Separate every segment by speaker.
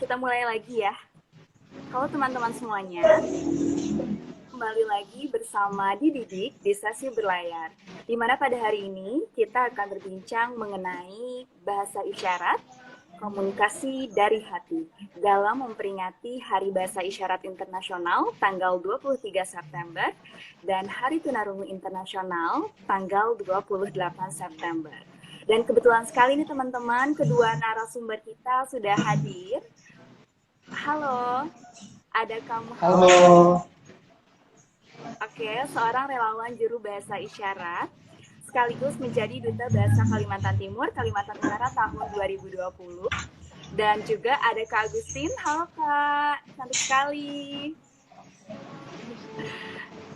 Speaker 1: kita mulai lagi ya. Halo teman-teman semuanya, kembali lagi bersama Dididik di sesi berlayar. Di mana pada hari ini kita akan berbincang mengenai bahasa isyarat, komunikasi dari hati dalam memperingati Hari Bahasa Isyarat Internasional tanggal 23 September dan Hari Tunarungu Internasional tanggal 28 September. Dan kebetulan sekali nih teman-teman, kedua narasumber kita sudah hadir. Halo, ada kamu?
Speaker 2: Halo.
Speaker 1: Oke, seorang relawan juru bahasa isyarat sekaligus menjadi Duta Bahasa Kalimantan Timur, Kalimantan Utara tahun 2020. Dan juga ada Kak Agustin. Halo Kak, cantik sekali.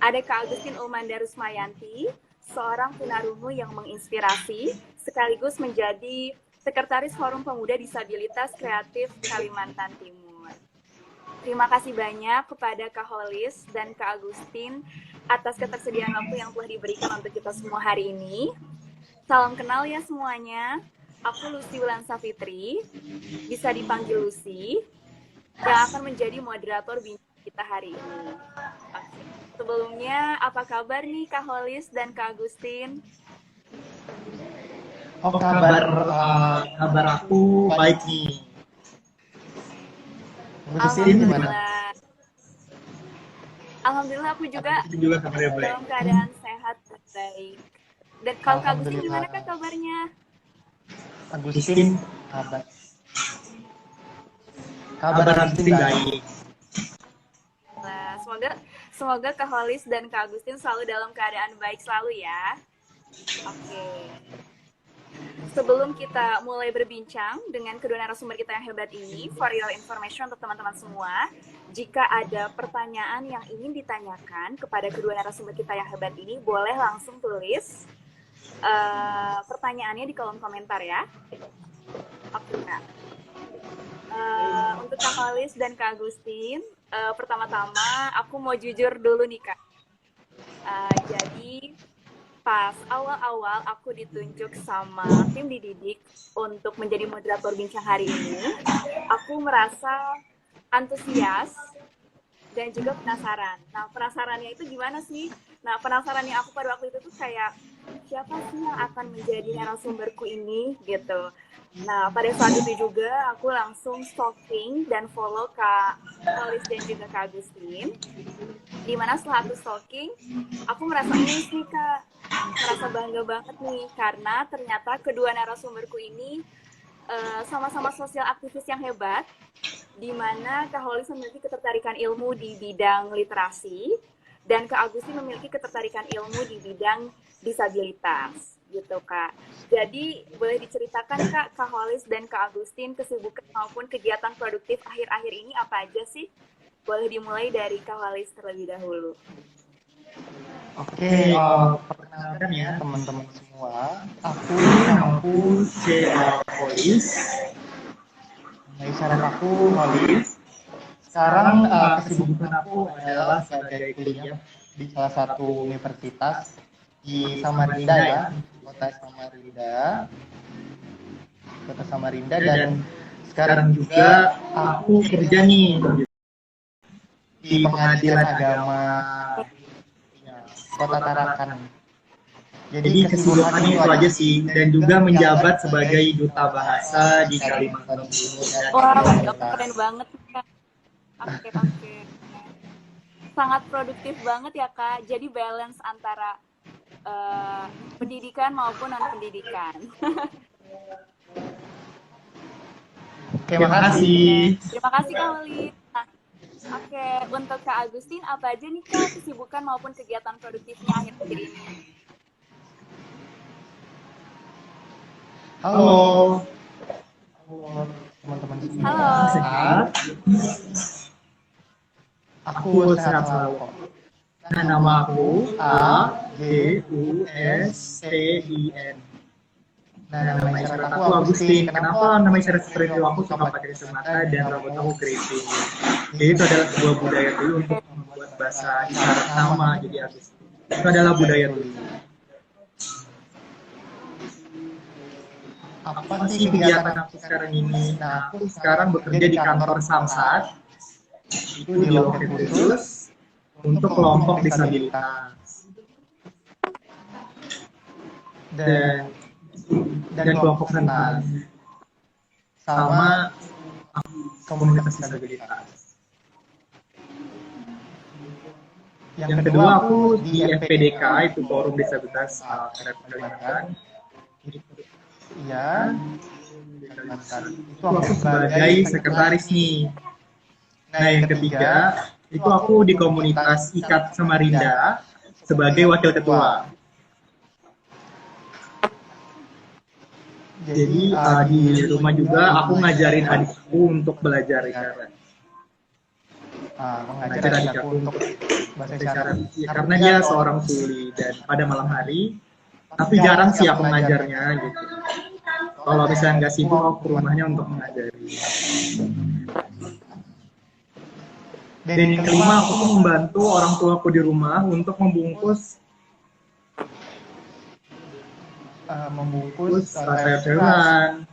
Speaker 1: Ada Kak Agustin Ulmanda Rusmayanti, seorang tunarungu yang menginspirasi sekaligus menjadi Sekretaris Forum Pemuda Disabilitas Kreatif Kalimantan Timur. Terima kasih banyak kepada Kak Holis dan Kak Agustin atas ketersediaan waktu yang telah diberikan untuk kita semua hari ini. Salam kenal ya semuanya. Aku Lucy Wulansa Fitri, bisa dipanggil Lucy, yang akan menjadi moderator bincang kita hari ini. Oke. Sebelumnya, apa kabar nih Kak Holis dan Kak Agustin?
Speaker 2: Oh, kabar aku baik nih.
Speaker 1: Alhamdulillah. Alhamdulillah aku juga
Speaker 2: kabarnya baik.
Speaker 1: dalam keadaan sehat dan baik. Dan kalau Kak Agustin gimana Kak kabarnya?
Speaker 2: Agustin, kabar Agustin baik.
Speaker 1: Nah, semoga Kak Holis dan Kak Agustin selalu dalam keadaan baik selalu ya. Oke. Sebelum kita mulai berbincang dengan kedua narasumber kita yang hebat ini, for your information untuk teman-teman semua, jika ada pertanyaan yang ingin ditanyakan kepada kedua narasumber kita yang hebat ini, boleh langsung tulis pertanyaannya di kolom komentar ya. Oke Kak. Untuk Kak Holis dan Kak Agustin, pertama-tama aku mau jujur dulu nih Kak. Jadi pas awal-awal aku ditunjuk sama tim Dididik untuk menjadi moderator bincang hari ini, aku merasa antusias dan juga penasaran. Nah, penasarannya itu gimana sih? Nah, penasarannya aku pada waktu itu tuh kayak, siapa sih yang akan menjadi narasumberku ini, gitu. Nah, pada saat itu juga aku langsung stalking dan follow Kak Holis dan juga Kak Agustin. Dimana setelah aku stalking, aku merasa miss nih Kak. Merasa bangga banget nih, karena ternyata kedua narasumberku ini sama-sama sosial aktivis yang hebat, di mana Kak Holis memiliki ketertarikan ilmu di bidang literasi, dan Kak Agustin memiliki ketertarikan ilmu di bidang disabilitas, gitu Kak. Jadi boleh diceritakan Kak Holis dan Kak Agustin kesibukan maupun kegiatan produktif akhir-akhir ini apa aja sih? Boleh dimulai dari Kak Holis terlebih dahulu.
Speaker 2: Oke, perkenalkan ya teman-teman semua. Namaku Holis. Nama isyarat aku Holis. Sekarang kesibukan aku adalah sebagai kuliah di salah satu universitas di Samarinda ya, kota Samarinda, dan sekarang juga aku kerja nih di Pengadilan Agama Kota Tarakan. Jadi kesibukan itu aja sih, dan juga menjabat sebagai duta bahasa di Kalimantan Timur.
Speaker 1: Wah, keren banget Kak. Oke. Sangat produktif banget ya Kak. Jadi balance antara pendidikan maupun non-pendidikan.
Speaker 2: Terima kasih.
Speaker 1: Terima kasih Kak Wali. Nah, oke, untuk Kak Agustin, apa aja nih Kak kesibukan maupun kegiatan produktifnya akhir-akhir ini?
Speaker 2: Halo teman-teman semua.
Speaker 1: Halo.
Speaker 2: Sehat? Aku sehat selalu kok. Nah, nama aku Agustin. Nah, nama isyarat aku Agustin. Kenapa nama isyarat seperti itu? Aku suka pakai kacamata dan rambut aku keriting. Jadi itu adalah sebuah budaya dulu untuk membuat bahasa isyarat nama jadi Agustin. Itu adalah budaya dulu. apa sih kegiatan aku sekarang ini? Nah, aku sekarang bekerja di kantor Samsat, itu di loket khusus untuk kelompok disabilitas. Dan kelompok rentan sama komunitas disabilitas. Yang kedua aku di FPDK, itu Forum Disabilitas Kalimantan. Iya, Kalimantan. Itu aku sebagai sekretaris nih. Nah, yang ketiga itu aku di komunitas Ikat Samarinda sebagai wakil ketua. Jadi di rumah juga aku ngajarin adikku untuk belajar isyarat. Mengajar adik aku untuk bahasa isyarat. Ya, karena dia seorang tuli dan pada malam hari, tapi jarang sih aku ngajarnya gitu. Kalau misalnya nggak sibuk, aku ke rumahnya untuk mengajari. Dan yang kelima, aku tuh membantu orang tuaku di rumah untuk membungkus sayur-sayuran,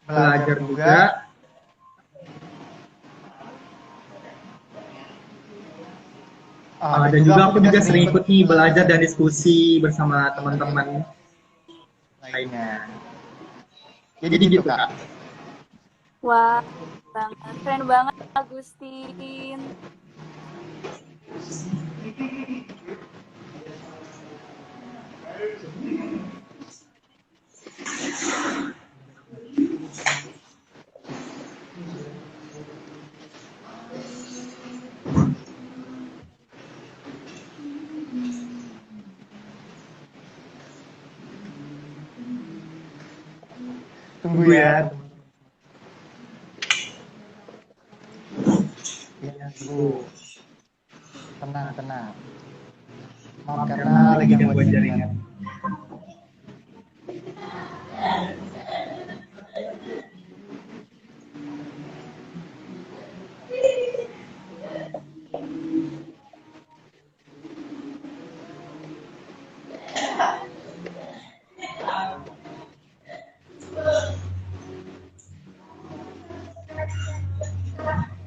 Speaker 2: belajar juga. Dan juga aku juga sering ikut nih belajar dan diskusi bersama teman-teman lainnya. Jadi gitu Kak.
Speaker 1: Wah, keren banget Agustin.
Speaker 2: Tunggu ya. Ya, tunggu. Tenang. Maaf karena lagi gangguan jaringan.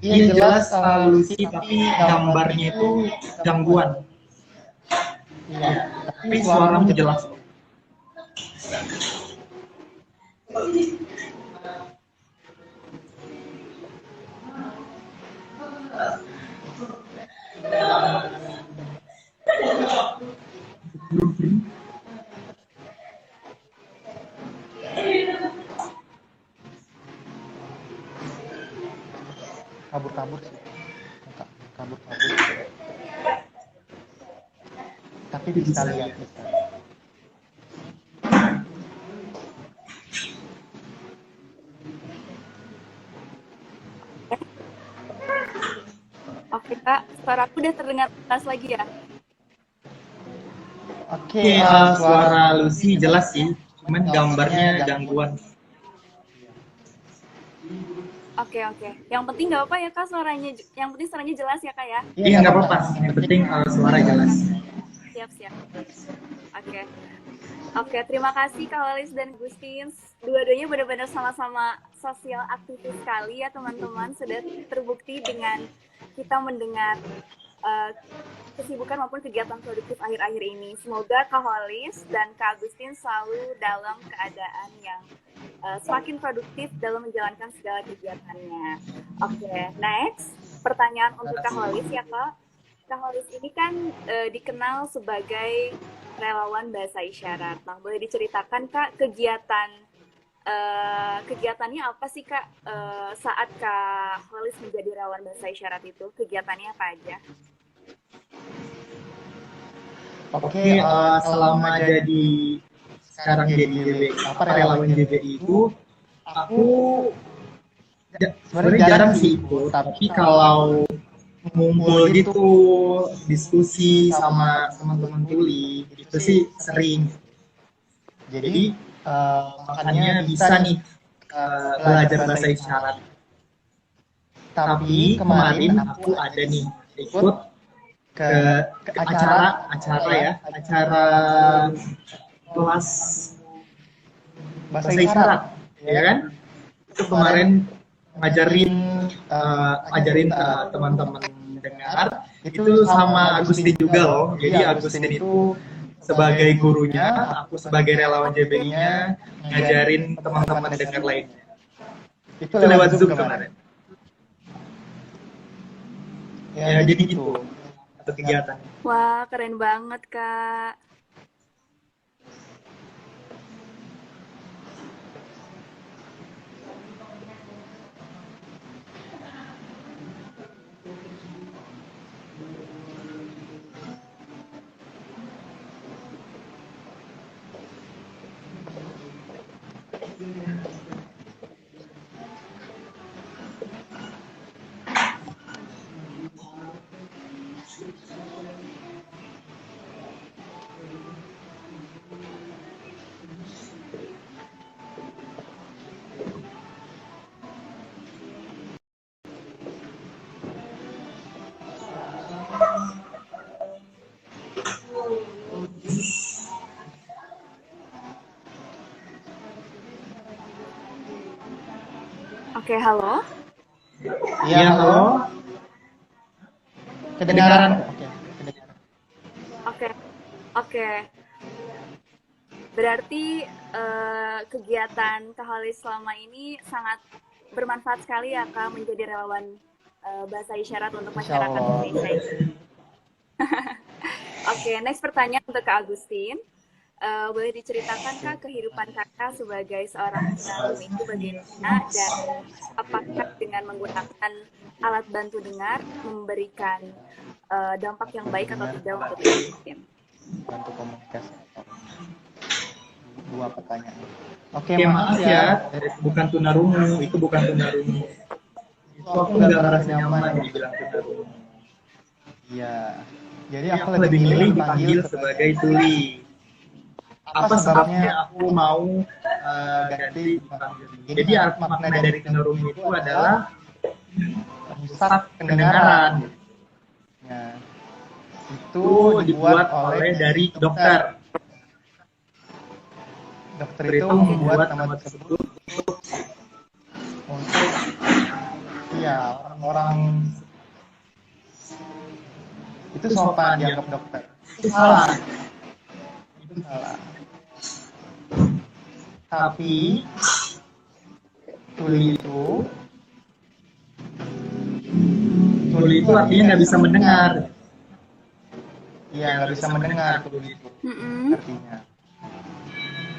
Speaker 2: Iya jelas Lucy, tapi gambarnya itu gangguan. Iya, tapi suaramu jelas. Kabur sih. Kabur. Tapi bisa lihat.
Speaker 1: Oke Kak, suara aku udah terdengar jelas lagi ya?
Speaker 2: Oke, suara Lucy jelas sih, cuman gambarnya gangguan.
Speaker 1: Oke. Yang penting nggak apa ya Kak suaranya, yang penting suaranya jelas ya Kak ya?
Speaker 2: Iya nggak apa-apa, yang penting suara jelas.
Speaker 1: Siap. Oke, terima kasih Kak Walis dan Agustin. Dua-duanya benar-benar sama-sama sosial aktivis sekali ya teman-teman. Sudah terbukti dengan kita mendengar kesibukan maupun kegiatan produktif akhir-akhir ini. Semoga Kak Walis dan Kak Agustin selalu dalam keadaan yang semakin produktif dalam menjalankan segala kegiatannya. Oke, next. Pertanyaan untuk Kak Walis ya Kak. Kak Walis ini kan dikenal sebagai relawan bahasa isyarat. Nah, boleh diceritakan Kak kegiatannya apa sih Kak saat Kak Walis menjadi relawan bahasa isyarat itu? Kegiatannya apa aja?
Speaker 2: Oke, selama sekarang jadi relawan JBI itu, aku sebenarnya jarang sih ikut, tapi kalau ngumpul gitu, diskusi sama teman-teman tuli, itu sih sering. Jadi makanya bisa nih belajar bahasa isyarat. Tapi kemarin aku ada nih ikut ke acara kelas bahasa isyarat, ya kan? Itu kemarin ngajarin ajarin teman-teman dengar itu sama Agustin juga loh. Jadi Agustin itu sebagai gurunya, aku sebagai relawan JBI-nya ngajarin teman-teman dengar lainnya. Itu lewat Zoom kemarin. Ya jadi gitu satu kegiatan.
Speaker 1: Wah, keren banget, Kak. Oke, halo.
Speaker 2: Iya, halo. Kedengaran.
Speaker 1: Oke, oke. Berarti kegiatan Kak Halis selama ini sangat bermanfaat sekali ya, Kak, menjadi relawan bahasa isyarat untuk masyarakat Indonesia. Oke, next pertanyaan untuk Kak Agustin. Boleh diceritakan Kak kehidupan Kakak sebagai seorang tunarungu itu bagaimana dan apakah dengan menggunakan alat bantu dengar memberikan dampak yang baik atau tidak untuk Agustin?
Speaker 3: Bantu komunikasi. Dua pertanyaan.
Speaker 2: Oke, maaf ya, bukan tunarungu, itu bukan tunarungu. Itu aku nggak ngerasa nyaman dibilang tunarungu.
Speaker 3: Iya. Jadi
Speaker 2: Aku lebih milih dipanggil sebagai tuli. Apa sebabnya aku mau ganti dipanggil? Jadi makna dari tunarungu itu adalah rusak pendengaran.
Speaker 3: Nah,
Speaker 2: Itu dibuat oleh dari dokter.
Speaker 3: dokter
Speaker 2: Itu
Speaker 3: itu membuat nama
Speaker 2: tersebut
Speaker 3: untuk orang-orang itu sopan dianggap dokter.
Speaker 2: itu salah.
Speaker 3: Itu salah. Tapi tuli itu
Speaker 2: artinya nggak bisa mendengar.
Speaker 3: Iya, nggak bisa mendengar tuli itu artinya.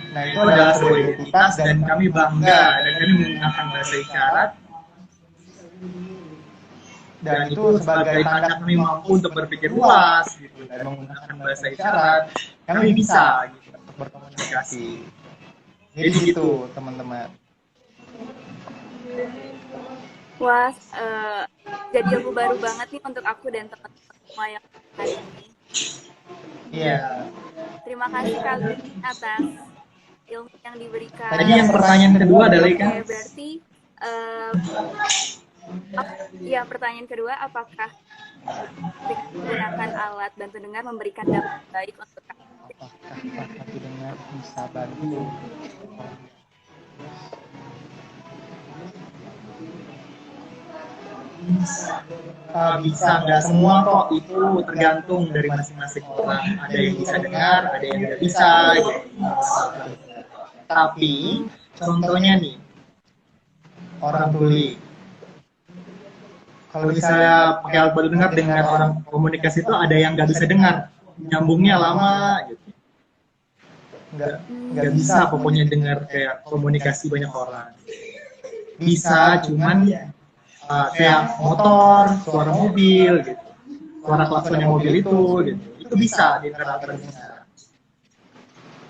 Speaker 3: Nah,
Speaker 2: Itu adalah sebuah identitas dan kami bangga dan kami menggunakan bahasa isyarat. Dan itu sebagai tanda kami mampu untuk berpikir luas gitu, dan menggunakan bahasa isyarat kami bisa gitu, untuk berkomunikasi.
Speaker 3: Jadi gitu, teman-teman.
Speaker 1: Wah, jadi ilmu baru banget nih untuk aku dan teman-teman semua yang hari ini.
Speaker 2: Iya.
Speaker 1: Terima kasih Kak Agustin atas ilmu yang diberikan.
Speaker 2: Tadi yang pertanyaan kedua adalah kan?
Speaker 1: Oke, berarti pertanyaan kedua, apakah dengan menggunakan alat bantu dengar memberikan dampak baik untuk Kak?
Speaker 3: Apakah bantu dengar bisa bantu?
Speaker 2: Bisa, nggak semua kok, itu tergantung dari masing-masing orang. Ada yang bisa dengar, ada yang tidak bisa gitu. Tapi contohnya nih, orang tuli, kalau misalnya pakai alat bantu dengar dengan orang komunikasi itu ada yang nggak bisa dengar, nyambungnya lama gitu, nggak bisa pokoknya dengar kayak komunikasi banyak orang. Bisa, cuman kayak motor, suara mobil gitu, suara klaksonnya mobil itu bisa dengar alat bantu dengar.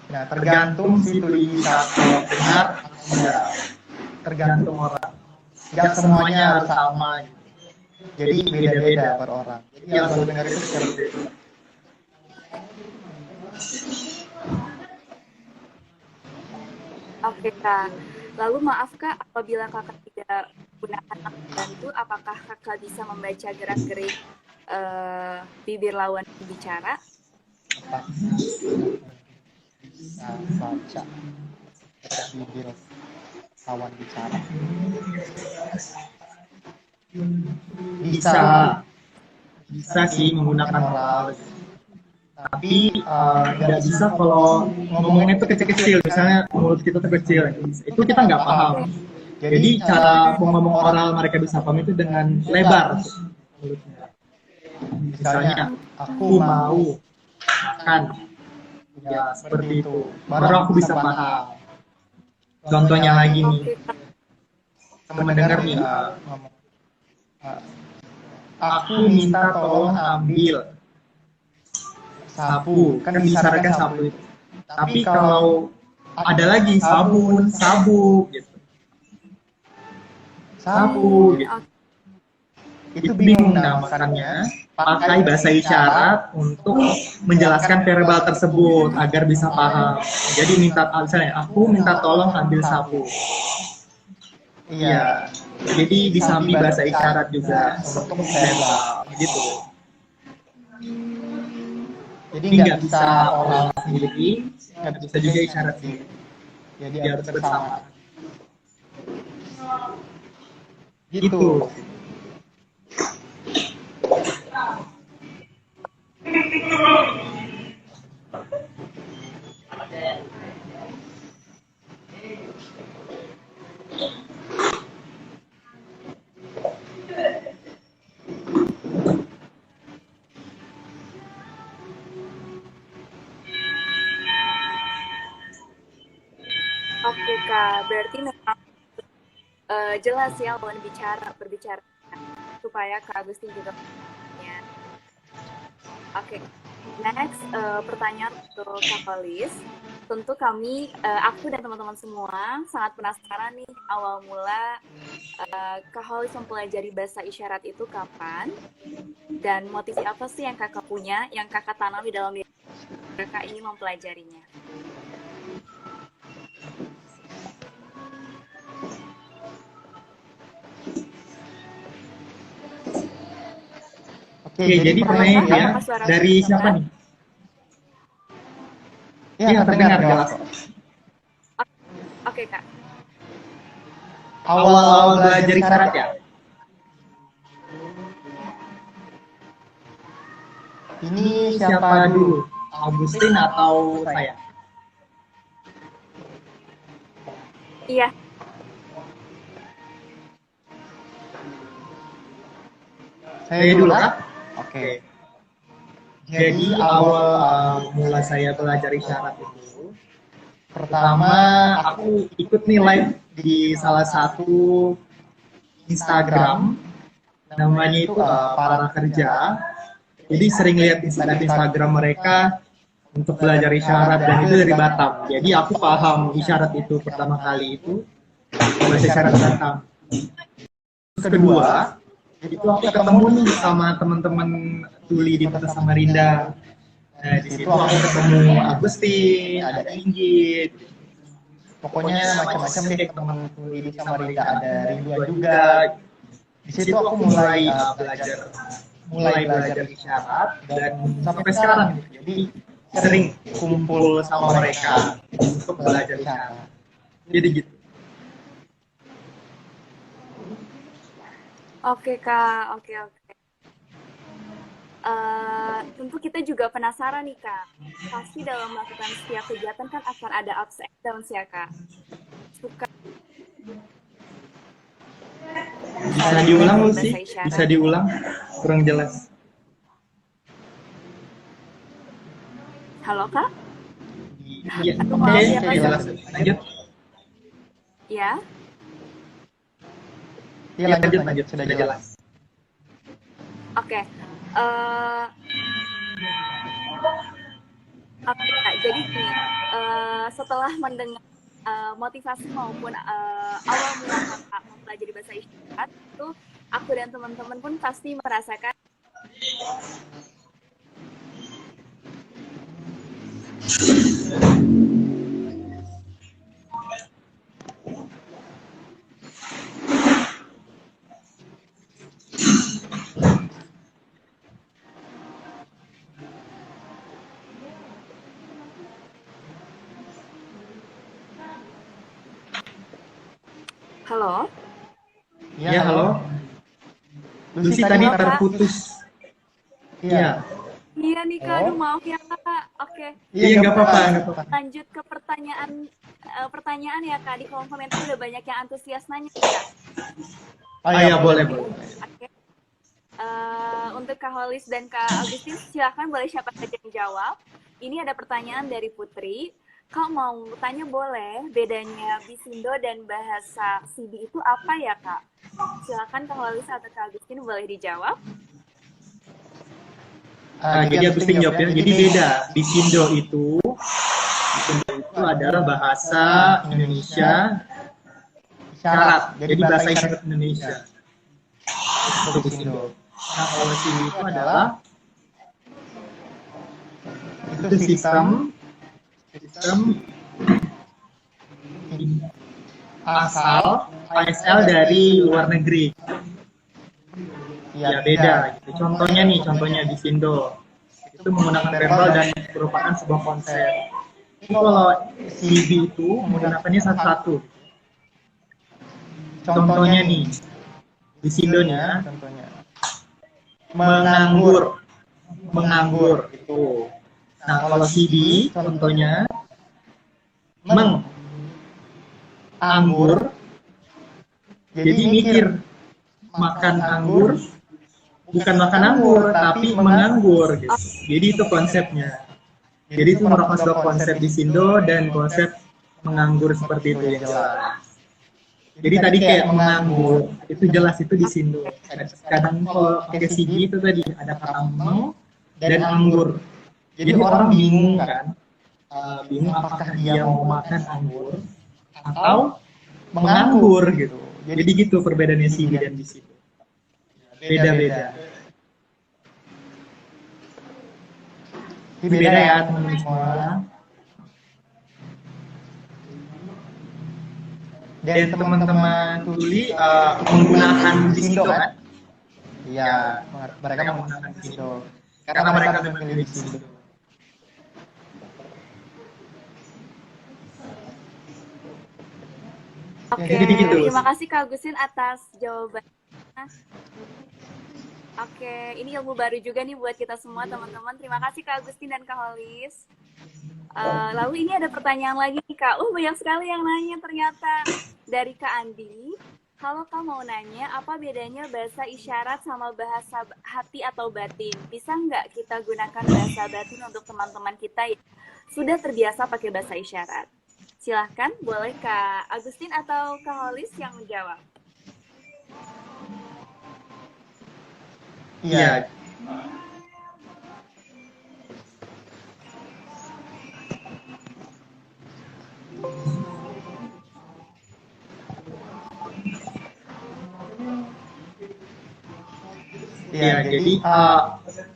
Speaker 2: Nah, tergantung si tuli bisa dengar atau enggak, tergantung orang. Nggak semuanya harus sama gitu. Jadi beda-beda per orang. Jadi alat bantu dengar itu seperti itu.
Speaker 1: Oke Kak, lalu maaf Kak, apabila Kakak tidak menggunakan alat bantu, apakah Kakak bisa membaca gerak-gerik bibir lawan bicara?
Speaker 3: Bisa baca. bibir lawan bicara.
Speaker 2: Bisa, bisa sih menggunakan oral. Tapi nggak bisa kalau ngomongnya itu kecil-kecil, misalnya mulut kita tuh kecil, itu kita nggak paham. Jadi cara ngomong oral mereka bisa paham itu dengan lebar mulutnya. Misalnya, aku mau makan, ya seperti itu. Baru aku bisa paham. Contohnya lagi nih,
Speaker 1: Oke, Kak.
Speaker 2: teman dengar nih,
Speaker 3: ngomong,
Speaker 2: aku minta tolong ambil sapu, kan disyaratkan sapu itu. Tapi kalau ada lagi sabun, sabuk gitu. Sapu gitu.
Speaker 1: Oke.
Speaker 2: Itu bingung, nah makanya pakai bahasa isyarat untuk menjelaskan verbal tersebut agar bisa paham. Jadi misalnya aku minta tolong ambil sapu. Iya. Jadi disambi bahasa isyarat juga untuk verbal gitu. Jadi nggak bisa oral sendiri, nggak bisa juga isyarat sendiri. Jadi harus bersama. Gitu.
Speaker 1: Oke, Kak. Berarti memang jelas ya lawan berbicara supaya Kak Agustin juga punya. Oke, next pertanyaan untuk Kak Felis. Tentu kami, aku dan teman-teman semua sangat penasaran nih awal mula Kak Felis mempelajari bahasa isyarat itu kapan dan motivasi apa sih yang kakak punya, yang kakak tanam di dalam diri kakak ini mempelajarinya.
Speaker 2: Oke, jadi pertanyaannya ya, dari siapa nih? Iya, terdengar jelas.
Speaker 1: Oke, Kak.
Speaker 2: Awal-awal belajar isyarat ya? Ini siapa dulu? Agustin atau saya?
Speaker 1: Iya.
Speaker 2: Saya dulu kah? Oke. Jadi awal mula saya belajar isyarat itu, pertama aku ikut nih live di salah satu Instagram, namanya itu Para Kerja. Jadi sering lihat Instagram mereka untuk belajar isyarat dan itu dari Batam. Jadi aku paham isyarat itu pertama kali itu bahasa isyarat Batam. Kedua, itu aku ketemu nih sama teman-teman tuli di Kota Samarinda. Nah, di situ aku ketemu Agustin, ada Inggit. Pokoknya macam-macam deh teman tuli di Samarinda, ada Ridwan juga. Di situ aku mulai belajar isyarat dan sampai sekarang gitu. Jadi sering kumpul sama mereka untuk belajar isyarat. Jadi gitu.
Speaker 1: Oke, Kak. Oke. Tentu kita juga penasaran nih, Kak. Pasti dalam melakukan setiap kegiatan kan akan ada ups and downs ya, Kak. Suka
Speaker 2: Bisa diulang sih? Bisa diulang? Kurang jelas.
Speaker 1: Halo, Kak?
Speaker 2: Iya, oke, jelas. Lanjut.
Speaker 1: Ya.
Speaker 3: Iya, lanjut. Sudah jelas.
Speaker 1: Oke. Oke, Kak. Jadi gini, setelah mendengar motivasi maupun awal mula kakak mempelajari bahasa isyarat, itu aku dan teman-teman pun pasti merasakan Halo?
Speaker 2: Ya, halo. Lucy
Speaker 3: Lucy
Speaker 2: tadi
Speaker 1: Halo, Kak.
Speaker 2: terputus. Iya.
Speaker 1: Iya nih Kak, aduh maaf ya Kak. Oke,
Speaker 2: Iya, nggak apa-apa, nggak apa-apa.
Speaker 1: lanjut ke pertanyaan ya Kak. Di kolom komentar udah banyak yang antusias nanya nih Kak.
Speaker 2: Oh iya, boleh, boleh.
Speaker 1: Oke. Untuk Kak Holis dan Kak Agustin, silahkan boleh siapa saja yang jawab. Ini ada pertanyaan dari Putri. Kak mau tanya boleh, bedanya Bisindo dan bahasa Sidi itu apa ya Kak? Silahkan Kak Holis atau Kak Agustin boleh dijawab.
Speaker 2: Jadi Agustin jawab ya. Jadi beda. Bisindo itu adalah bahasa Indonesia isyarat. Jadi bahasa isyarat Indonesia. Itu Bisindo. Nah, kalau Sidi itu adalah sistem asal ASL dari luar negeri. Ya beda gitu. Contohnya Bisindo itu menggunakan verbal dan merupakan sebuah konsep. Ini kalau CB itu menggunakannya satu-satu. Contohnya nih, Bisindonya menganggur itu. Nah kalau CB contohnya menganggur, jadi mikir makan anggur. Bukan makan anggur, tapi menganggur. Gitu. Jadi itu konsepnya. Jadi itu merupakan sebuah konsep di Sindo dan konsep menganggur seperti itu yang jelas. Jadi tadi kayak menganggur, itu jelas itu di Sindo. Kadang kalau pakai sigi itu tadi ada kata meng dan anggur. Jadi orang bingung kan, bingung apakah dia mau makan anggur atau menganggur gitu. Jadi gitu perbedaannya sigi dan di Sindo. Beda-beda. Ini beda ya teman-teman semua. Dan teman-teman tuli menggunakan Bisindo kan?
Speaker 3: Iya, mereka menggunakan Bisindo.
Speaker 2: Karena mereka memilih Bisindo.
Speaker 1: Oke,
Speaker 2: jadi begitu.
Speaker 1: Terima kasih Kak Agustin atas jawabannya. Oke, ini ilmu baru juga nih buat kita semua teman-teman. Terima kasih Kak Agustin dan Kak Holis. Lalu ini ada pertanyaan lagi nih Kak. Banyak sekali yang nanya ternyata. Dari Kak Andi. Halo Kak, mau nanya apa bedanya bahasa isyarat sama bahasa hati atau batin? Bisa nggak kita gunakan bahasa batin untuk teman-teman kita yang sudah terbiasa pakai bahasa isyarat? Silahkan, boleh Kak Agustin atau Kak Holis yang menjawab.
Speaker 2: Iya. Iya, jadi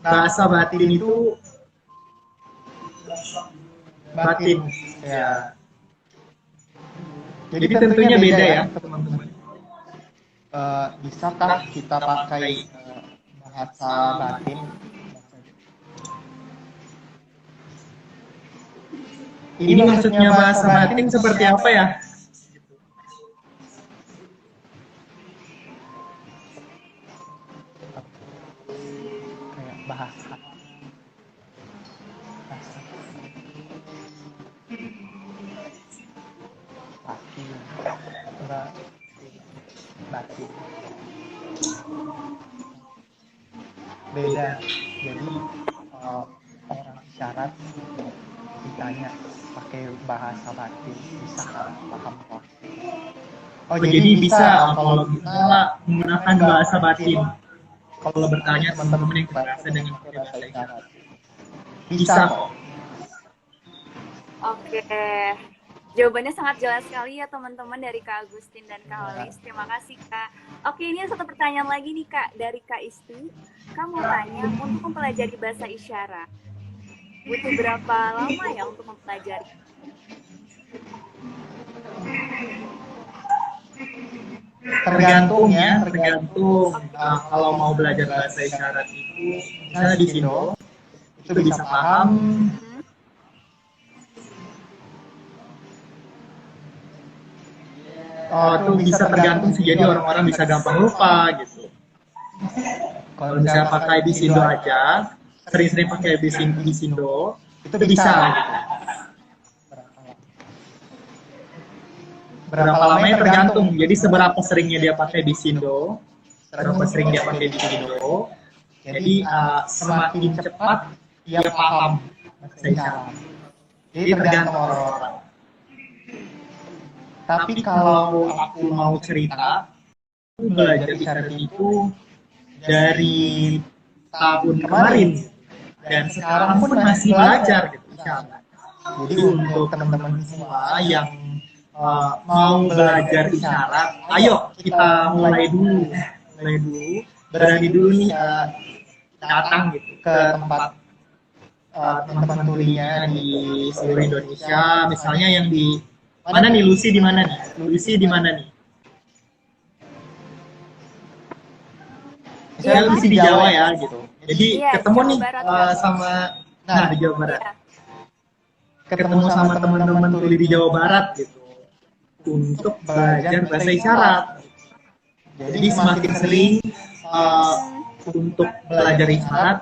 Speaker 2: bahasa batin itu batin. Ya. Jadi tentunya beda ya, teman-teman.
Speaker 3: Bisakah kita pakai bahasa batin?
Speaker 2: Ini maksudnya bahasa batin seperti apa ya?
Speaker 3: Kayak bahasa. Batin. Beda. Jadi orang isyarat ditanya pakai bahasa batin bisa paham kok.
Speaker 2: Jadi bisa kalau kita menggunakan bahasa batin. Kalau bertanya teman-teman yang terbiasa dengan pakai bahasa isyarat. Bisa kok.
Speaker 1: Oke. Jawabannya sangat jelas sekali ya teman-teman dari Kak Agustin dan Kak Holis. Terima kasih Kak. Oke, ini satu pertanyaan lagi nih Kak dari Kak Isti. Kak mau tanya, untuk mempelajari bahasa isyarat, butuh berapa lama ya untuk mempelajari?
Speaker 2: Tergantung kalau mau belajar bahasa isyarat itu misalnya di Indo itu bisa paham itu bisa tergantung sih, jadi orang-orang bisa gampang lupa gitu. Kalau misalnya pakai Bisindo aja, sering-sering pakai Bisindo, itu bisa gitu. Berapa lamanya tergantung, jadi seberapa seringnya dia pakai Bisindo, seberapa sering dia pakai Bisindo, jadi semakin cepat dia paham bahasa isyarat. Jadi tergantung orang-orang. Tapi kalau aku mau cerita, aku belajar isyarat itu dari tahun kemarin dan sekarang pun masih belajar gitu isyarat. Jadi untuk teman-teman semua yang mau belajar isyarat, ayo kita mulai dulu, berani dulu nih datang gitu ke tempat teman-teman tulinya di seluruh Indonesia. Misalnya yang di mana nih, Lucy di mana nih? Lucy di mana nih? Saya Lucy di Jawa ya gitu. Jadi ketemu nih sama di Jawa Barat. Ketemu sama teman-teman tuli di Jawa Barat gitu untuk belajar bahasa isyarat. Jadi semakin sering untuk belajar isyarat,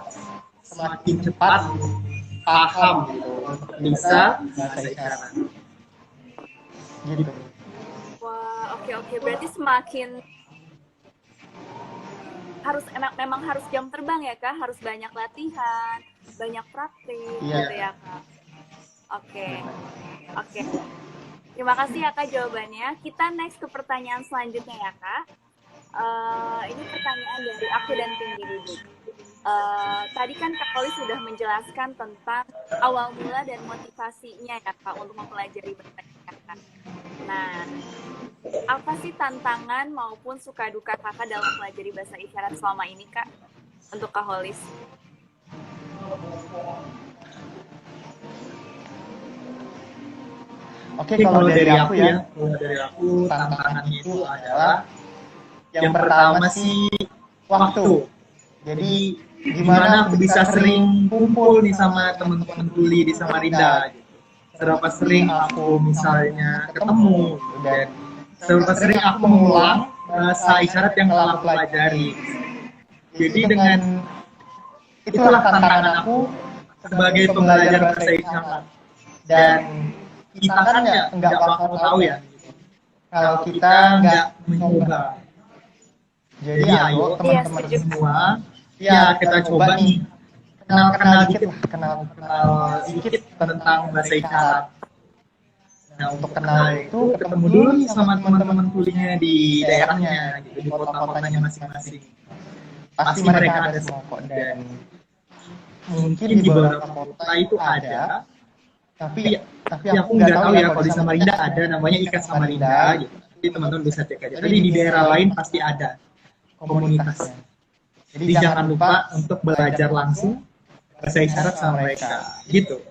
Speaker 2: semakin cepat paham gitu untuk bisa bahasa isyarat. Gitu.
Speaker 1: Wah, oke. Berarti semakin memang harus jam terbang ya Kak, harus banyak latihan, banyak praktik gitu ya Kak. Oke. Terima kasih ya Kak jawabannya. Kita next ke pertanyaan selanjutnya ya Kak. Ini pertanyaan dari aku dan tim didik. Tadi kan Kak Oli sudah menjelaskan tentang awal mula dan motivasinya ya Kak untuk mempelajari bahasa isyarat. Nah, apa sih tantangan maupun suka duka Kakak dalam mempelajari bahasa isyarat selama ini Kak? Untuk Kak Holis.
Speaker 2: Oke, kalau dari aku tantangannya itu adalah yang pertama sih waktu. Jadi gimana aku bisa sering kumpul nih sama teman-teman tuli di Samarinda gitu. Seberapa sering aku misalnya ketemu dan seberapa sering aku mengulang bahasa isyarat yang telah aku pelajari. Jadi dengan itulah tantangan aku sebagai pembelajar bahasa isyarat. Dan kita kan nggak bakal tahu ya kalau kita nggak mencoba. Jadi ayo teman-teman semua, ya kita coba nih kenal sedikit tentang bahasa isyarat. Nah untuk kenal itu ketemu dulu nih sama teman-teman tulinya di daerahnya, gitu, di kota-kotanya masing-masing. Pasti mereka ada semua kok, dan mungkin di beberapa kota itu ada, tapi aku nggak tahu ya kalau di Samarinda ada namanya Ikat Samarinda gitu. Jadi teman-teman bisa cek aja. Tapi di daerah lain pasti ada komunitasnya. Jadi jangan lupa untuk belajar langsung bahasa isyarat sama mereka gitu.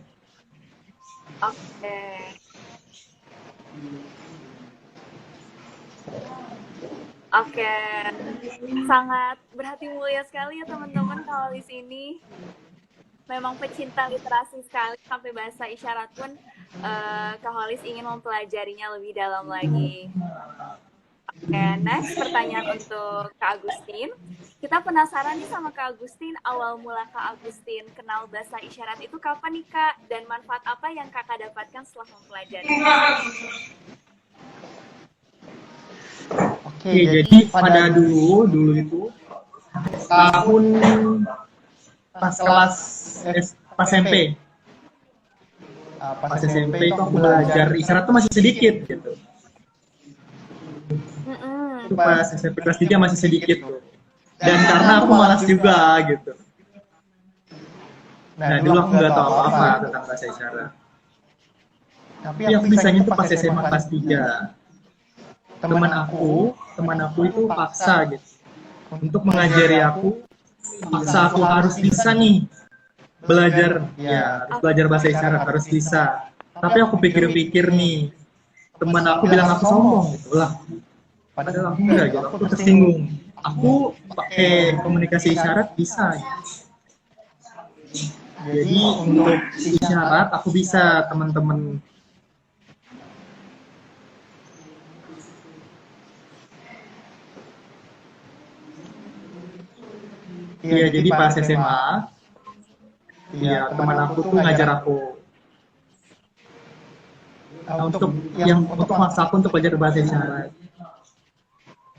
Speaker 1: Oke. Sangat berhati mulia sekali ya teman-teman kalau di sini. Memang pecinta literasi sekali, sampai bahasa isyarat pun Kak Holis ingin mempelajarinya lebih dalam lagi. Oke, next pertanyaan untuk Kak Agustin. Kita penasaran nih sama Kak Agustin, awal mula Kak Agustin kenal bahasa isyarat itu kapan nih Kak? Dan manfaat apa yang Kakak dapatkan setelah mempelajari?
Speaker 2: Oke, jadi pada dulu itu tahun pas kelas SMP. Pas SMP itu aku belajar isyarat tuh masih sedikit gitu. Itu pas SMP kelas 3 masih sedikit tuh. Dan karena aku malas juga gitu. Nah dulu aku nggak tahu apa-apa tentang bahasa isyarat. Tapi aku bisanya tuh pas SMA kelas 3. Teman aku itu paksa gitu. Untuk mengajari aku, paksa aku harus bisa nih belajar bahasa isyarat, harus bisa. Tapi aku pikir-pikir nih, teman aku bilang aku sombong gitu lah. Padahal aku enggak gitu, aku tersinggung. Aku pakai komunikasi isyarat bisa gitu. Jadi untuk isyarat aku bisa teman-teman. Iya, jadi pas SMA, iya teman aku tuh ngajar aku untuk maksa aku untuk belajar bahasa isyarat,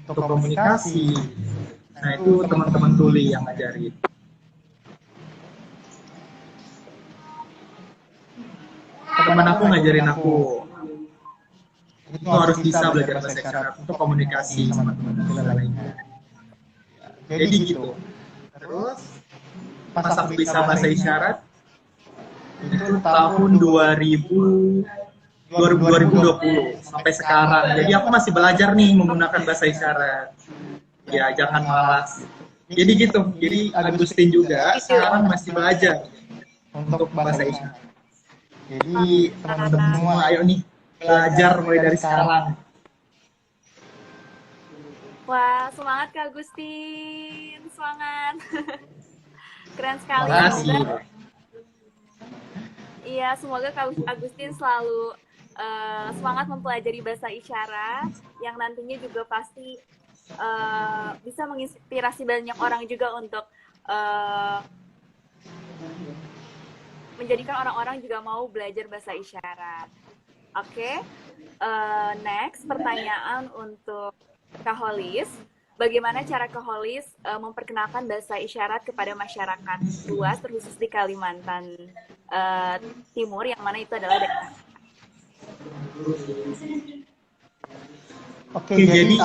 Speaker 2: untuk komunikasi. Nah itu teman-teman tuli yang ngajarin. Teman aku ngajarin aku itu harus bisa belajar bahasa isyarat untuk komunikasi sama teman-teman lainnya. Jadi gitu. Terus pas aku bisa bahasa isyarat itu tahun 2020 sampai sekarang. Jadi aku masih belajar nih menggunakan bahasa isyarat. Ya jangan malas. Jadi gitu. Jadi Agustin juga sekarang masih belajar untuk bahasa isyarat. Jadi teman-teman semua ayo nih belajar mulai dari sekarang.
Speaker 1: Wah, semangat Kak Agustin, semangat. Keren sekali.
Speaker 2: Terima kasih.
Speaker 1: Iya, semoga Kak Agustin selalu semangat mempelajari bahasa isyarat yang nantinya juga pasti bisa menginspirasi banyak orang juga untuk menjadikan orang-orang juga mau belajar bahasa isyarat. Oke, next pertanyaan untuk Kak Holis. Bagaimana cara Kak Holis memperkenalkan bahasa isyarat kepada masyarakat luas, terkhusus di Kalimantan Timur, yang mana itu adalah daerah.
Speaker 2: Oke, jadi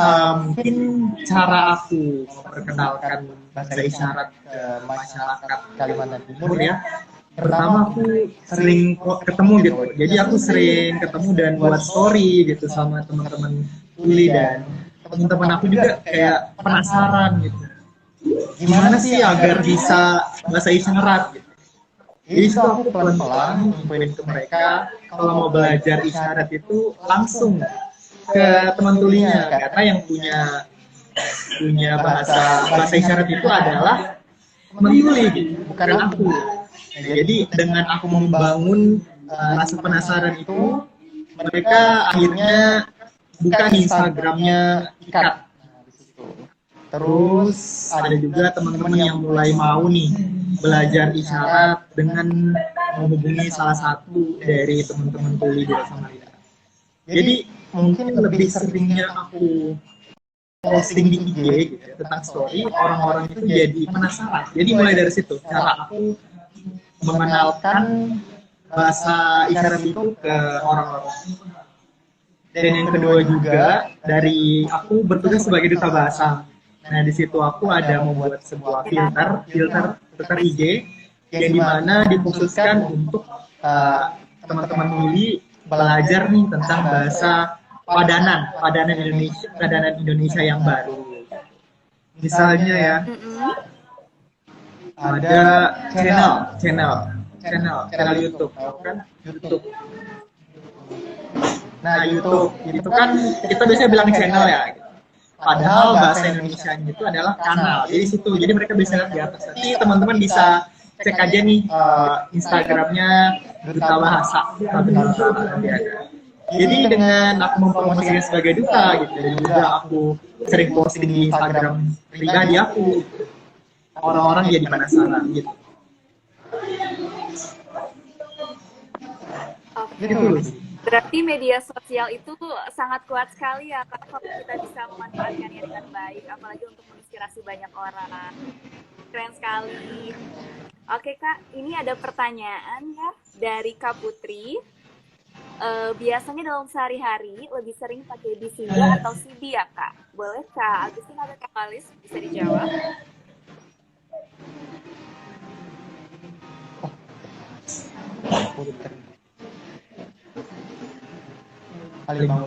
Speaker 2: mungkin cara aku memperkenalkan bahasa isyarat ke masyarakat Kalimantan Timur ya. Pertama aku sering ketemu gitu. Jadi aku sering ketemu dan buat story gitu sama teman-teman tuli, dan teman-teman aku juga kayak penasaran gitu. Gimana sih agar bisa bahasa isyarat gitu. Jadi itu aku pelan-pelan infoin ke mereka kalau mau belajar isyarat itu langsung ke teman tulinya, karena yang punya bahasa isyarat itu adalah teman tuli gitu, bukan aku. Jadi dengan aku membangun rasa penasaran itu, mereka akhirnya buka Instagramnya Ikat. Terus ada juga teman-teman yang mulai mau nih belajar isyarat dengan menghubungi salah satu dari teman-teman tuli di Samarinda. Jadi mungkin lebih seringnya aku posting di IG gitu, tentang story, orang-orang itu jadi penasaran. Jadi mulai dari situ cara aku mengenalkan bahasa isyarat itu ke orang-orang. Dan yang kedua juga, dari aku bertugas sebagai duta bahasa. Nah di situ aku ada membuat sebuah filter IG yang dimana dikhususkan untuk teman-teman tuli belajar nih tentang bahasa padanan Indonesia yang baru. Misalnya ya, ada channel YouTube, kan? YouTube. Nah, YouTube itu kan kita biasanya bilang channel ya. Padahal bahasa Indonesia itu adalah kanal. Jadi situ, jadi mereka bisa lihat di atas. Nanti teman-teman bisa cek aja nih Instagramnya Duta Bahasa. Nanti ada. Jadi dengan aku mempromosikannya sebagai duta gitu, dan juga aku sering posting di Instagram pribadi aku, orang-orang jadi penasaran gitu.
Speaker 1: Gitu. Berarti media sosial itu sangat kuat sekali ya Kak, kalau kita bisa memanfaatkannya dengan baik, apalagi untuk menginspirasi banyak orang. Keren sekali. Oke Kak, ini ada pertanyaan ya dari Kak Putri. Biasanya dalam sehari-hari lebih sering pakai BCD atau CB ya Kak? Boleh Kak Agustin atau Kak Holis bisa dijawab?
Speaker 3: Paling mau.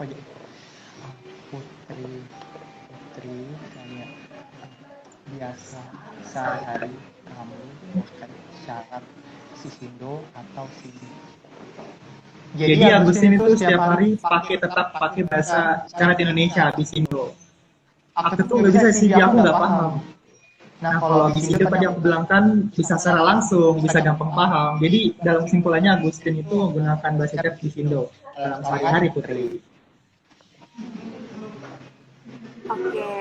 Speaker 3: Oh jadi Putri tanya, biasa sehari kamu pakai syarat Sisindo atau Sini?
Speaker 2: Jadi Agustin itu setiap hari tetap pakai bahasa isyarat Indonesia, Bisindo. Aku tuh nggak bisa sih, aku nggak paham. Nah, kalau Visindo tadi aku bilang kan bisa secara langsung, bisa gampang paham. Jadi dalam kesimpulannya Agustin itu menggunakan bahasa isyarat Visindo dalam sehari-hari, Putri.
Speaker 1: Oke.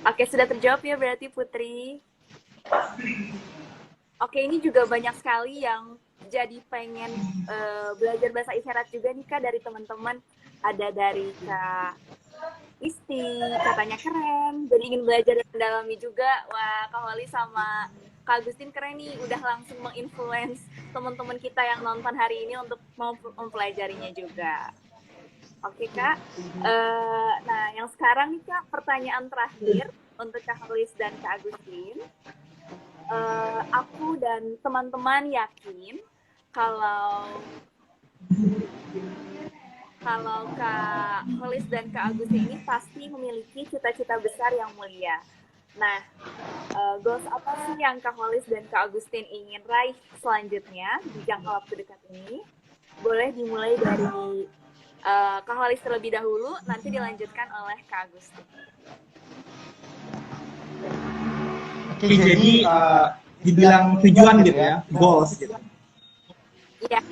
Speaker 1: Oke, sudah terjawab ya berarti Putri. Oke, ini juga banyak sekali yang jadi pengen belajar bahasa isyarat juga nih Kak dari teman-teman. Ada dari Kak Isti, katanya keren, jadi ingin belajar dan mendalami juga. Wah, Kak Holly sama Kak Agustin keren nih, udah langsung menginfluence teman-teman kita yang nonton hari ini untuk mau mempelajarinya juga. Oke Kak, nah yang sekarang nih Kak, pertanyaan terakhir untuk Kak Holly dan Kak Agustin. Aku dan teman-teman yakin kalau Kak Holis dan Kak Agustin ini pasti memiliki cita-cita besar yang mulia. Nah, goals apa sih yang Kak Holis dan Kak Agustin ingin raih selanjutnya di jangka waktu dekat ini? Boleh dimulai dari Kak Holis terlebih dahulu, nanti dilanjutkan oleh Kak Agustin.
Speaker 2: Oke, jadi dibilang tujuan gitu ya, goals gitu.
Speaker 1: Iya.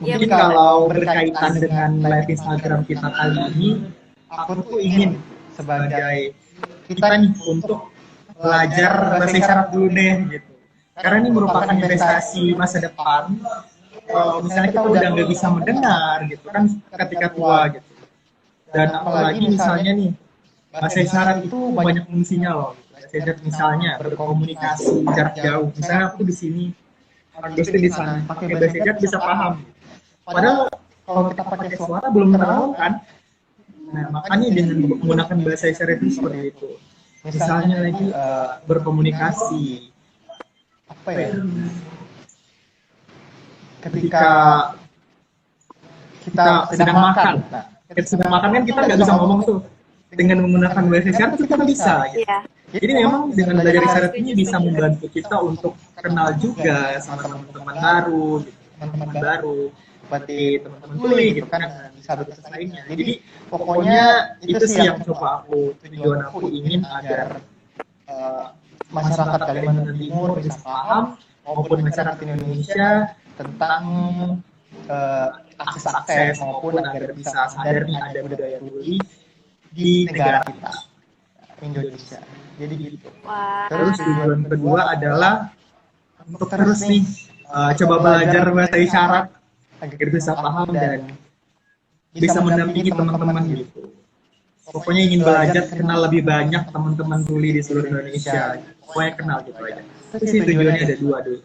Speaker 2: Mungkin kalau berkaitan dengan live Instagram kita kali ini, aku tuh ingin sebagai kita nih untuk belajar bahasa isyarat dulu deh gitu. Karena ini merupakan investasi masa depan. Misalnya kita udah nggak bisa mendengar gitu kan ketika tua gitu. Dan apalagi misalnya nih bahasa isyarat itu banyak fungsinya loh. Bahasa isyarat misalnya berkomunikasi jarak jauh. Misalnya aku di sini, Agustin di sana, pakai bahasa isyarat bisa paham. Padahal kalau kita pakai suara belum terlalu kan. Nah, makanya dengan menggunakan bahasa isyarat itu seperti itu. Misalnya lagi berkomunikasi. Apa ya? Ketika kita sedang makan. Nah, ketika sedang makan kan kita nggak bisa ngomong tuh. Dengan menggunakan bahasa isyarat kita bisa. Gitu.
Speaker 1: Iya.
Speaker 2: Jadi memang dengan belajar isyarat ini bisa membantu kita untuk kenal juga sama teman-teman baru, gitu. Teman-teman baru. Seperti teman-teman tuli gitu kan, sahabat lainnya. Jadi pokoknya itu sih yang coba tujuan aku ingin agar masyarakat Kalimantan Timur bisa paham maupun masyarakat Indonesia tentang akses maupun agar bisa sadar nih ada budaya tuli di negara kita, Indonesia. Jadi gitu. Terus tujuan kedua adalah untuk terus nih coba belajar bahasa isyarat agar bisa paham dan bisa mendampingi teman-teman gitu. Pokoknya ingin belajar kenal lebih banyak teman-teman tuli di seluruh Indonesia. Pokoknya kenal gitu aja. Tapi sih tujuannya ada dua dulu.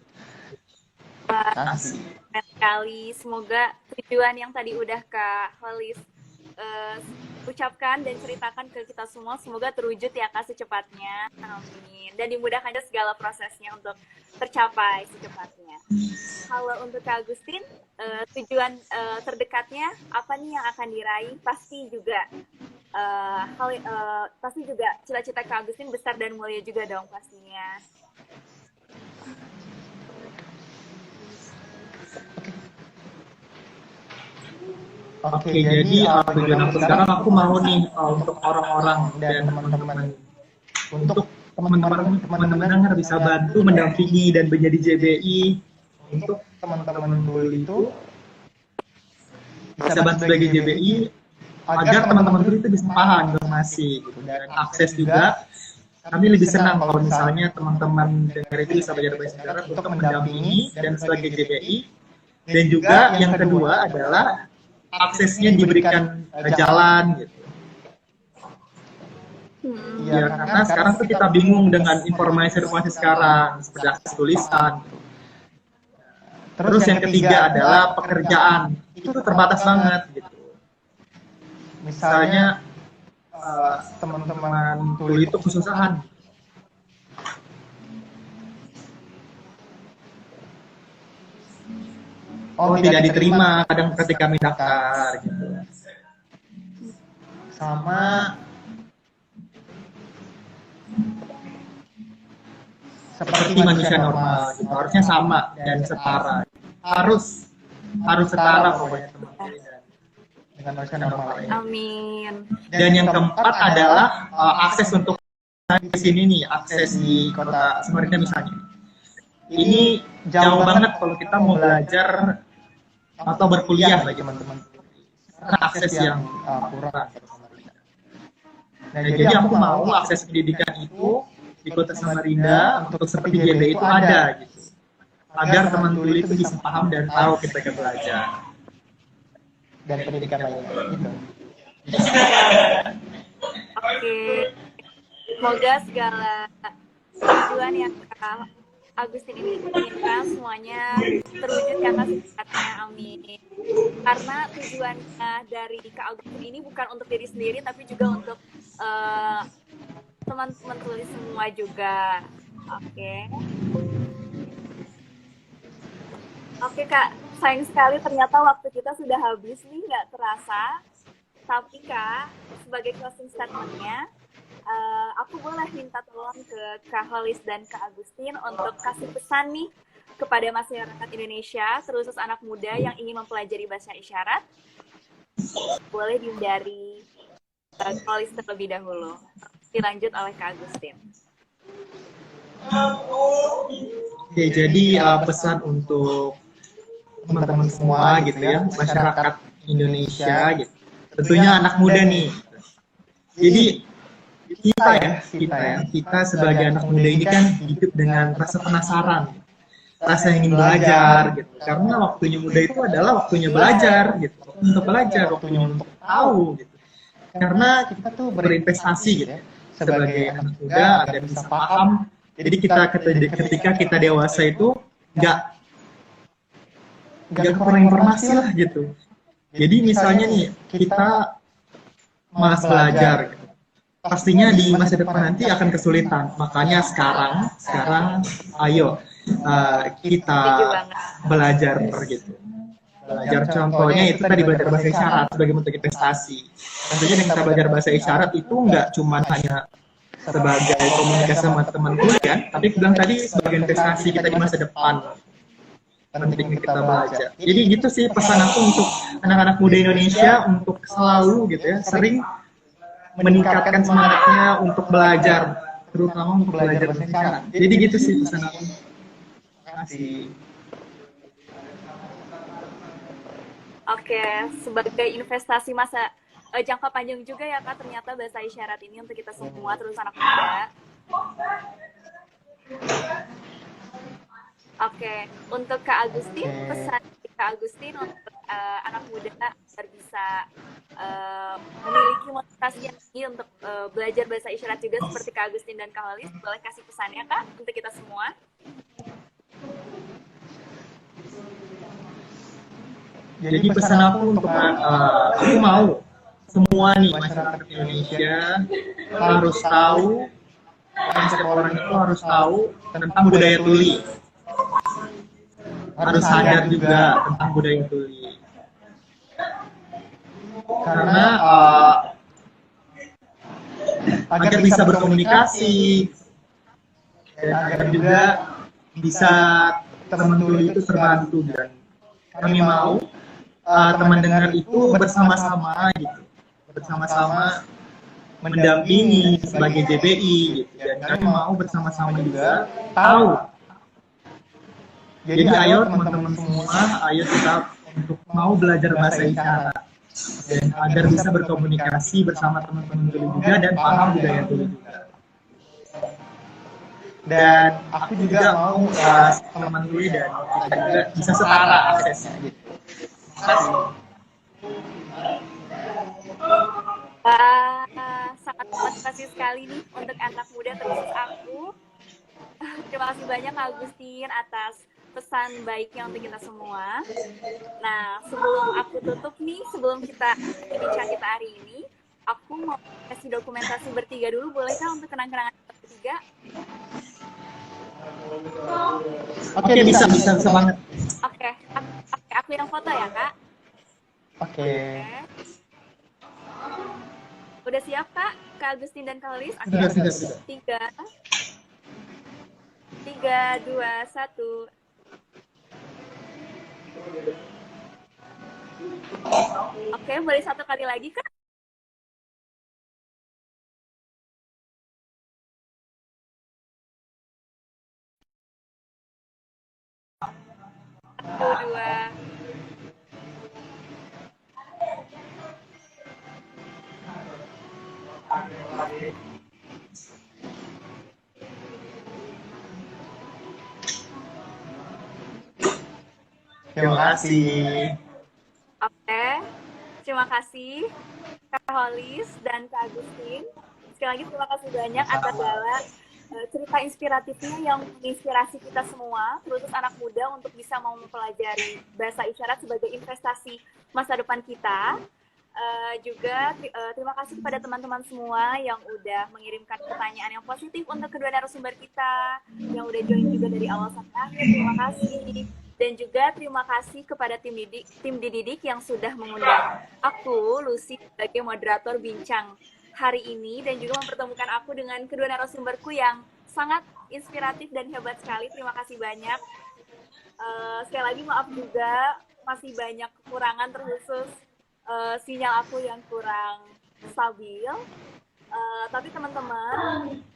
Speaker 1: Sekali, semoga tujuan yang tadi udah Kak Holis ucapkan dan ceritakan ke kita semua, semoga terwujud ya Kak secepatnya. Amin. Dan dimudahkan segala prosesnya untuk tercapai secepatnya. Kalau untuk Kak Agustin, tujuan terdekatnya apa nih yang akan diraih? Pasti juga pasti juga cita-cita Kak Agustin besar dan mulia juga dong pastinya.
Speaker 2: Oke, jadi tujuan aku sekarang aku mau nih untuk orang-orang dan teman-teman untuk teman-teman dengar bisa bantu mendampingi dan menjadi JBI untuk teman-teman tuli itu bisa bantu sebagai JBI agar teman-teman tuli itu bisa paham informasi gitu. Dan akses juga kami lebih senang kalau misalnya teman-teman dengar itu bisa belajar bahasa isyarat untuk mendampingi dan sebagai JBI. Dan juga yang kedua adalah aksesnya diberikan jalan gitu. Ya, karena sekarang tuh kita bingung dengan informasi sekarang seperti akses tulisan. Terus yang ketiga adalah pekerjaan. Itu terbatas banget gitu. Misalnya teman-teman tuli itu kesusahan. Tidak diterima kadang ketika mendaftar gitu. Sama seperti manusia normal gitu. Harusnya sama dan setara. Harus setara pokoknya teman-teman.
Speaker 3: dengan manusia normal lainnya.
Speaker 1: Amin.
Speaker 2: Dan yang keempat adalah akses untuk di sini nih, akses di kota Samarinda misalnya. Ini jauh banget kalau kita mau belajar atau berkuliah bagi teman-teman. Karena akses yang kurang. Nah, jadi aku mau akses pendidikan itu di kota Samarinda untuk seperti JB itu ada gitu. Agar teman tuli itu bisa paham dan tahu ketika belajar.
Speaker 3: Dan pendidikan lainnya gitu.
Speaker 1: Oke. Semoga segala tujuan yang Kak Agustin ini inginkan semuanya terwujud ya Kak secepatnya, amin. Karena tujuannya dari Kak Agustin ini bukan untuk diri sendiri tapi juga untuk teman-teman tulis semua juga. Oke. Oke Kak, sayang sekali ternyata waktu kita sudah habis nih, nggak terasa. Tapi Kak, sebagai closing statement-nya, aku boleh minta tolong ke Kak Holis dan Kak Agustin untuk kasih pesan nih kepada masyarakat Indonesia, terutama anak muda yang ingin mempelajari bahasa isyarat. Boleh dari Kak Holis terlebih dahulu. Dilanjut oleh Kak Agustin.
Speaker 2: Oke, jadi pesan untuk teman-teman semua gitu ya, masyarakat Indonesia gitu. Tentunya anak muda nih. Jadi kita sebagai anak muda ini kan hidup dengan rasa penasaran, rasa ingin belajar gitu. Karena waktunya muda itu adalah waktunya belajar gitu, untuk belajar, waktunya untuk tahu gitu. Karena kita tuh berinvestasi gitu sebagai anak muda agar bisa paham. Jadi kita ketika kita dewasa itu nggak kurang informasi lah gitu. Jadi misalnya nih kita malas belajar, gitu. Pastinya di masa depan nanti akan kesulitan. Makanya sekarang ayo kita belajar gitu. Belajar contohnya itu tadi belajar bahasa isyarat sebagai bentuk investasi. Tentunya dengan kita belajar bahasa isyarat itu nggak cuma hanya sebagai komunikasi sama teman kuliah, tapi bilang tadi sebagai investasi kita di masa depan. Penting kita baca. Jadi gitu sih pesan aku untuk anak-anak muda Indonesia untuk selalu gitu ya, sering meningkatkan semangatnya untuk belajar, terutama untuk belajar bahasa isyarat. Jadi gitu sih pesan aku. Terima kasih.
Speaker 1: Oke, sebagai investasi masa jangka panjang juga ya Kak, ternyata bahasa isyarat ini untuk kita semua, terus anak muda. Oke, untuk Kak Agustin, pesan Kak Agustin untuk anak muda agar bisa memiliki motivasi yang tinggi untuk belajar bahasa isyarat juga seperti Kak Agustin dan Kak Holis, boleh kasih pesannya Kak untuk kita semua?
Speaker 2: Jadi pesan aku untuk aku mau semua nih masyarakat Indonesia harus tahu, setiap orang itu harus tahu tentang budaya tuli. Harus sadar juga tentang budaya tuli. Karena agar bisa berkomunikasi dan agar juga bisa teman tuli itu terbantu, dan kami mau teman dengar itu bersama-sama gitu, bersama-sama mendampingi sebagai JBI gitu, dan kami mau bersama-sama juga tahu. Jadi ayo teman-teman semua, ayo kita untuk mau belajar bahasa isyarat dan agar bisa berkomunikasi bersama teman-teman tuli juga dan paham budaya tuli juga. Dan aku juga mau teman tuli dan kita juga bisa setara aksesnya gitu.
Speaker 1: Sangat motivasi sekali nih untuk anak muda terkhusus aku. Terima kasih banyak Kak Agustin atas pesan baiknya untuk kita semua. Nah, sebelum aku tutup nih, sebelum kita bincang kita hari ini, aku mau kasih dokumentasi bertiga dulu, bolehkah untuk kenang-kenangan bertiga?
Speaker 2: Oke, bisa banget.
Speaker 1: Oke, aku yang foto ya Kak.
Speaker 3: Oke.
Speaker 1: Udah siap Kak? Kak Agustin dan Kak Holis?
Speaker 2: Sudah.
Speaker 1: 3, 2, 1. Oke, boleh satu kali lagi Kak? Satu, dua.
Speaker 3: Terima kasih.
Speaker 1: Oke, terima kasih Kak Holis dan Kak Agustin. Sekali lagi terima kasih banyak atas segala cerita inspiratifnya yang menginspirasi kita semua, terutama anak muda untuk bisa mau mempelajari bahasa isyarat sebagai investasi masa depan kita. Juga terima kasih kepada teman-teman semua yang udah mengirimkan pertanyaan yang positif untuk kedua narasumber kita, yang udah join juga dari awal sampai akhir. Terima kasih. Dan juga terima kasih kepada tim dididik yang sudah mengundang aku, Lucy, sebagai moderator bincang hari ini dan juga mempertemukan aku dengan kedua narasumberku yang sangat inspiratif dan hebat sekali. Terima kasih banyak. Sekali lagi maaf juga masih banyak kekurangan terkhusus sinyal aku yang kurang stabil. Tapi teman-teman,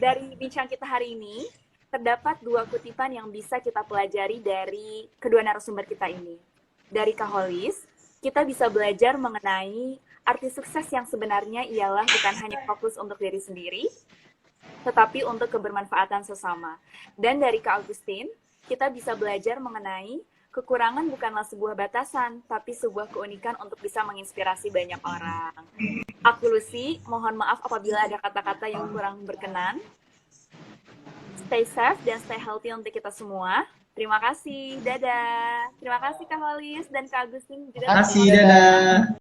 Speaker 1: dari bincang kita hari ini terdapat 2 kutipan yang bisa kita pelajari dari kedua narasumber kita ini. Dari Kak Holis, kita bisa belajar mengenai arti sukses yang sebenarnya ialah bukan hanya fokus untuk diri sendiri, tetapi untuk kebermanfaatan sesama. Dan dari Kak Agustin, kita bisa belajar mengenai kekurangan bukanlah sebuah batasan, tapi sebuah keunikan untuk bisa menginspirasi banyak orang. Aku Lucy, mohon maaf apabila ada kata-kata yang kurang berkenan. Stay safe dan stay healthy untuk kita semua. Terima kasih, dadah. Terima kasih Kak Holis dan Kak Agustin juga.
Speaker 2: Terima kasih, dadah.